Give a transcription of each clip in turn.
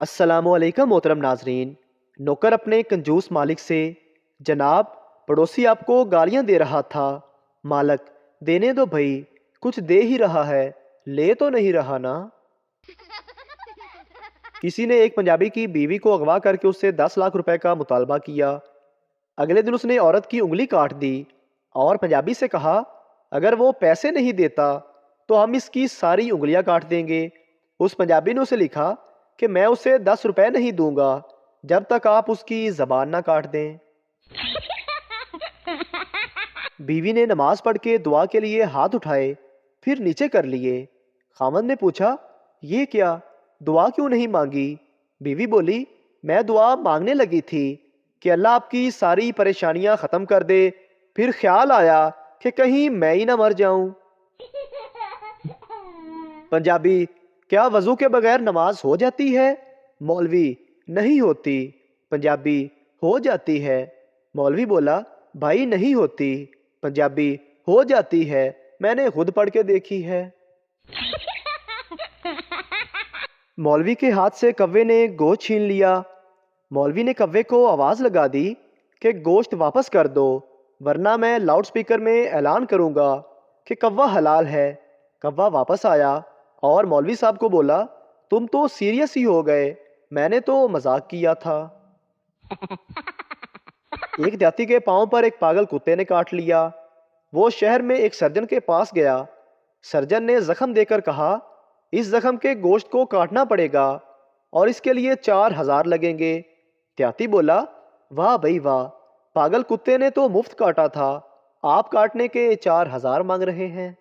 अस्सलामु अलैकुम मोहतरम नाजरीन। नौकर अपने कंजूस मालिक से, जनाब पड़ोसी आपको गालियां दे रहा था। मालिक, देने दो भाई, कुछ दे ही रहा है, ले तो नहीं रहा ना। किसी ने एक पंजाबी की बीवी को अगवा करके उससे 10 लाख रुपए का मुतालबा किया। अगले दिन उसने औरत की उंगली काट दी और पंजाबी से कहा, अगर वो पैसे नहीं देता तो हम इसकी सारी उंगलियां काट देंगे। उस पंजाबी ने उसे लिखा कि मैं उसे 10 रुपए नहीं दूंगा जब तक आप उसकी जबान ना काट दें। बीवी ने नमाज पढ़ के दुआ के लिए हाथ उठाए, फिर नीचे कर लिए। खामद ने पूछा, ये क्या, दुआ क्यों नहीं मांगी? बीवी बोली, मैं दुआ मांगने लगी थी कि अल्लाह आपकी सारी परेशानियां ख़त्म कर दे, फिर ख्याल आया कि कहीं मैं ही ना मर जाऊं। पंजाबी, क्या वज़ू के बगैर नमाज हो जाती है? मौलवी, नहीं होती। पंजाबी, हो जाती है। मौलवी बोला, भाई नहीं होती। पंजाबी, हो जाती है, मैंने खुद पढ़ के देखी है। मौलवी के हाथ से कव्वे ने गोश्त छीन लिया। मौलवी ने कव्वे को आवाज़ लगा दी कि गोश्त वापस कर दो, वरना मैं लाउड स्पीकर में ऐलान करूंगा कि कव्वा हलाल है। कव्वा वापस आया और मौलवी साहब को बोला, तुम तो सीरियस ही हो गए, मैंने तो मजाक किया था। एक जाति के पांव पर एक पागल कुत्ते ने काट लिया। वो शहर में एक सर्जन के पास गया। सर्जन ने जख्म देकर कहा, इस जख्म के गोश्त को काटना पड़ेगा और इसके लिए 4,000 लगेंगे। त्याती बोला, वाह भाई वाह, पागल कुत्ते ने तो मुफ्त काटा था, आप काटने के 4,000 मांग रहे हैं।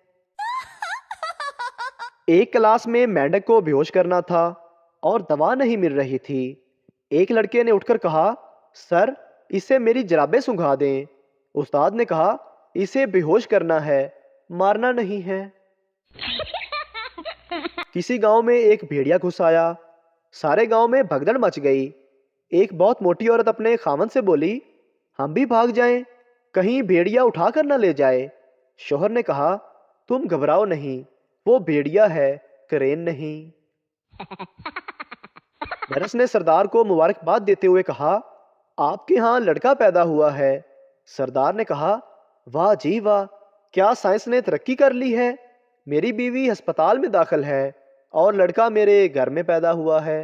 एक क्लास में मेंढक को बेहोश करना था और दवा नहीं मिल रही थी। एक लड़के ने उठकर कहा, सर इसे मेरी जराबें सुंघा दें। उस्ताद ने कहा, इसे बेहोश करना है, मारना नहीं है। किसी गांव में एक भेड़िया घुस आया। सारे गांव में भगदड़ मच गई। एक बहुत मोटी औरत अपने खामन से बोली, हम भी भाग जाएं, कहीं भेड़िया उठा कर न ले जाए। शोहर ने कहा, तुम घबराओ नहीं, वो भेड़िया है, करेन नहीं। नरस ने सरदार को मुबारकबाद देते हुए कहा, आपके यहाँ लड़का पैदा हुआ है। सरदार ने कहा, वाह जी वाह, क्या साइंस ने तरक्की कर ली है। मेरी बीवी अस्पताल में दाखिल है और लड़का मेरे घर में पैदा हुआ है।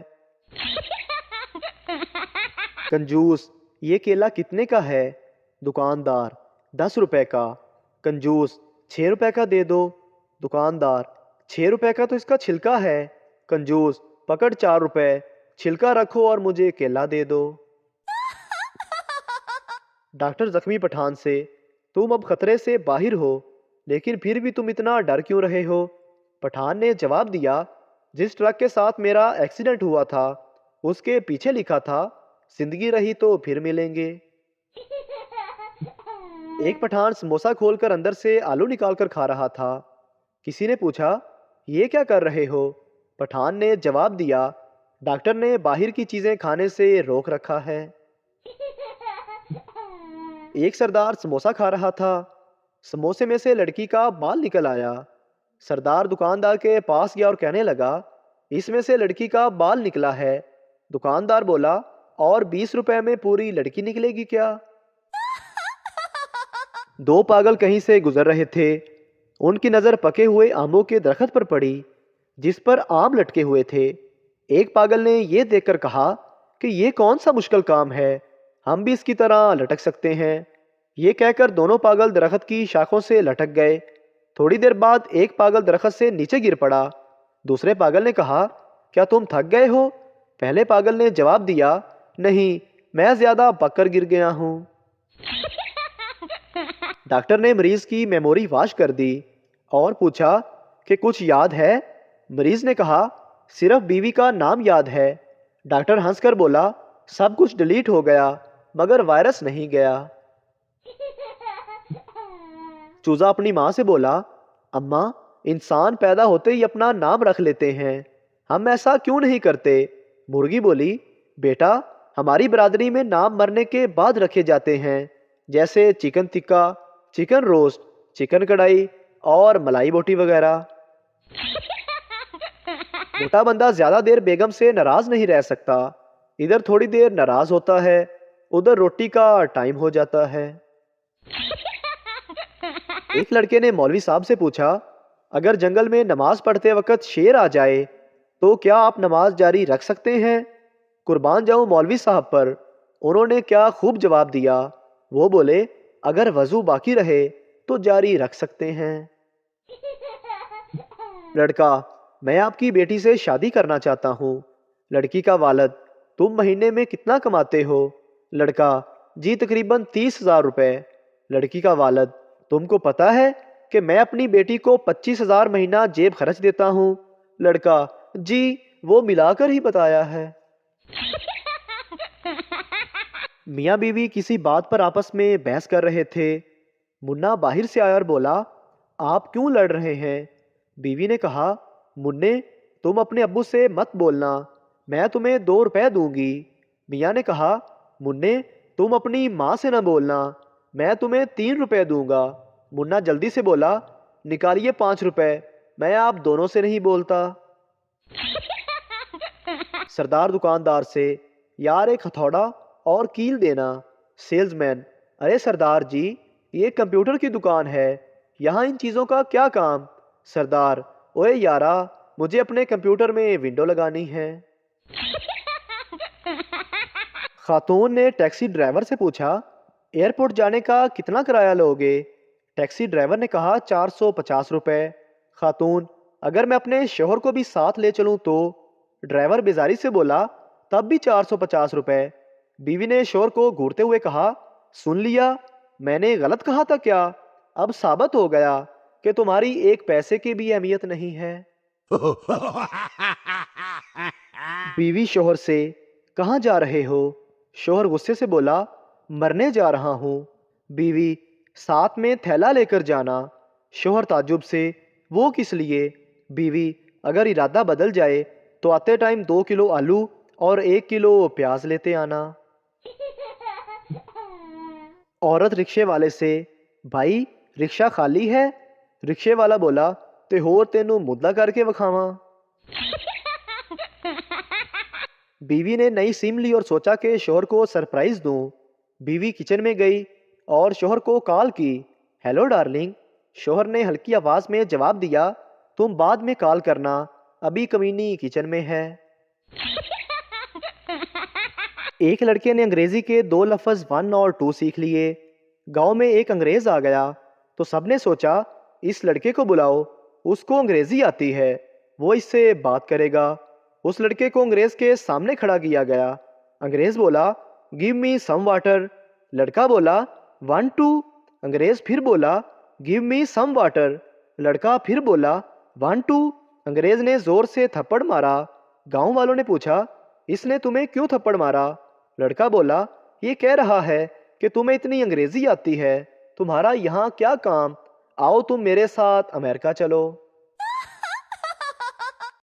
कंजूस, ये केला कितने का है? दुकानदार, 10 रुपए का। कंजूस, 6 रुपए का दे दो। दुकानदार, 6 रुपए का तो इसका छिलका है। कंजूस, पकड़ 4 रुपए, छिलका रखो और मुझे केला दे दो। डॉक्टर जख्मी पठान से, तुम अब खतरे से बाहर हो, लेकिन फिर भी तुम इतना डर क्यों रहे हो? पठान ने जवाब दिया, जिस ट्रक के साथ मेरा एक्सीडेंट हुआ था उसके पीछे लिखा था, जिंदगी रही तो फिर मिलेंगे। एक पठान समोसा खोलकर अंदर से आलू निकालकर खा रहा था। किसी ने पूछा, ये क्या कर रहे हो? पठान ने जवाब दिया, डॉक्टर ने बाहर की चीजें खाने से रोक रखा है। एक सरदार समोसा खा रहा था। समोसे में से लड़की का बाल निकल आया। सरदार दुकानदार के पास गया और कहने लगा, इसमें से लड़की का बाल निकला है। दुकानदार बोला, और 20 रुपए में पूरी लड़की निकलेगी क्या? दो पागल कहीं से गुजर रहे थे। उनकी नज़र पके हुए आमों के दरख्त पर पड़ी जिस पर आम लटके हुए थे। एक पागल ने यह देखकर कहा कि यह कौन सा मुश्किल काम है, हम भी इसकी तरह लटक सकते हैं। ये कहकर दोनों पागल दरख्त की शाखों से लटक गए। थोड़ी देर बाद एक पागल दरख्त से नीचे गिर पड़ा। दूसरे पागल ने कहा, क्या तुम थक गए हो? पहले पागल ने जवाब दिया, नहीं, मैं ज्यादा पककर गिर गया हूं। डॉक्टर ने मरीज की मेमोरी वाश कर दी और पूछा कि कुछ याद है? मरीज ने कहा, सिर्फ बीवी का नाम याद है। डॉक्टर हंसकर बोला, सब कुछ डिलीट हो गया मगर वायरस नहीं गया। चूजा अपनी माँ से बोला, अम्मा, इंसान पैदा होते ही अपना नाम रख लेते हैं, हम ऐसा क्यों नहीं करते? मुर्गी बोली, बेटा, हमारी बरादरी में नाम मरने के बाद रखे जाते हैं, जैसे chicken tikka, chicken roast, chicken कढ़ाई और मलाई बोटी वगैरह। موٹا بندہ زیادہ دیر بیگم سے ناراض نہیں رہ سکتا، ادھر تھوڑی دیر ناراض ہوتا ہے، ادھر روٹی کا ٹائم ہو جاتا ہے۔ ایک لڑکے نے مولوی صاحب سے پوچھا، اگر جنگل میں نماز پڑھتے وقت شیر آ جائے تو کیا آپ نماز جاری رکھ سکتے ہیں؟ قربان جاؤں مولوی صاحب پر، انہوں نے کیا خوب جواب دیا۔ وہ بولے، اگر وضو باقی رہے تو جاری رکھ سکتے ہیں۔ لڑکا، میں آپ کی بیٹی سے شادی کرنا چاہتا ہوں۔ لڑکی کا والد، تم مہینے میں کتنا کماتے ہو؟ لڑکا، جی تقریباً 30,000 روپے۔ لڑکی کا والد، تم کو پتا ہے کہ میں اپنی بیٹی کو 25,000 مہینہ جیب خرچ دیتا ہوں؟ لڑکا، جی وہ ملا کر ہی بتایا ہے۔ میاں بیوی کسی بات پر آپس میں بحث کر رہے تھے۔ منا باہر سے آیا اور بولا، آپ کیوں لڑ رہے ہیں؟ بیوی نے کہا، منّے تم اپنے ابو سے مت بولنا، میں تمہیں 2 روپے دوں گی۔ میاں نے کہا، منّے تم اپنی ماں سے نہ بولنا، میں تمہیں 3 روپے دوں گا۔ منا جلدی سے بولا، نکالیے 5 روپے، میں آپ دونوں سے نہیں بولتا۔ سردار دکاندار سے، یار ایک ہتھوڑا اور کیل دینا۔ سیلز مین، ارے سردار جی یہ کمپیوٹر کی دکان ہے، یہاں ان چیزوں کا کیا کام؟ سردار، اوے یارا مجھے اپنے کمپیوٹر میں ونڈو لگانی ہے۔ خاتون نے ٹیکسی ڈرائیور سے پوچھا، ایئرپورٹ جانے کا کتنا کرایہ لوگے؟ ٹیکسی ڈرائیور نے کہا 450 روپے۔ خاتون، اگر میں اپنے شوہر کو بھی ساتھ لے چلوں تو؟ ڈرائیور بیزاری سے بولا، تب بھی 450 روپے۔ بیوی نے شوہر کو گھورتے ہوئے کہا، سن لیا، میں نے غلط کہا تھا کیا؟ اب ثابت ہو گیا کہ تمہاری ایک پیسے کی بھی اہمیت نہیں ہے۔ بیوی شوہر سے، کہاں جا رہے ہو؟ شوہر غصے سے بولا، مرنے جا رہا ہوں۔ بیوی، ساتھ میں تھیلا لے کر جانا۔ شوہر تعجب سے، وہ کس لیے؟ بیوی، اگر ارادہ بدل جائے تو آتے ٹائم 2 کلو آلو اور 1 کلو پیاز لیتے آنا۔ عورت رکشے والے سے، بھائی رکشہ خالی ہے؟ رکشے والا بولا، تے ہور تینوں مدلا کر کے وکھاواں۔ بیوی نے نئی سم لی اور سوچا کہ شوہر کو سرپرائز دوں۔ بیوی کچن میں گئی اور شوہر کو کال کی، ہیلو ڈارلنگ۔ شوہر نے ہلکی آواز میں جواب دیا، تم بعد میں کال کرنا، ابھی کمینی کچن میں ہے۔ ایک لڑکے نے انگریزی کے 2 لفظ 1 اور 2 سیکھ لیے۔ گاؤں میں ایک انگریز آ گیا تو سب نے سوچا، اس لڑکے کو بلاؤ، اس کو انگریزی آتی ہے، وہ اس سے بات کرے گا۔ اس لڑکے کو انگریز کے سامنے کھڑا کیا گیا۔ انگریز بولا، گیو می سم واٹر۔ لڑکا بولا، 1 2۔ انگریز پھر بولا، گیو می سم واٹر۔ لڑکا پھر بولا، 1 2۔ انگریز نے زور سے تھپڑ مارا۔ گاؤں والوں نے پوچھا، اس نے تمہیں کیوں تھپڑ مارا؟ لڑکا بولا، یہ کہہ رہا ہے کہ تمہیں اتنی انگریزی آتی ہے، تمہارا یہاں کیا کام؟ آؤ تم میرے ساتھ امریکہ چلو۔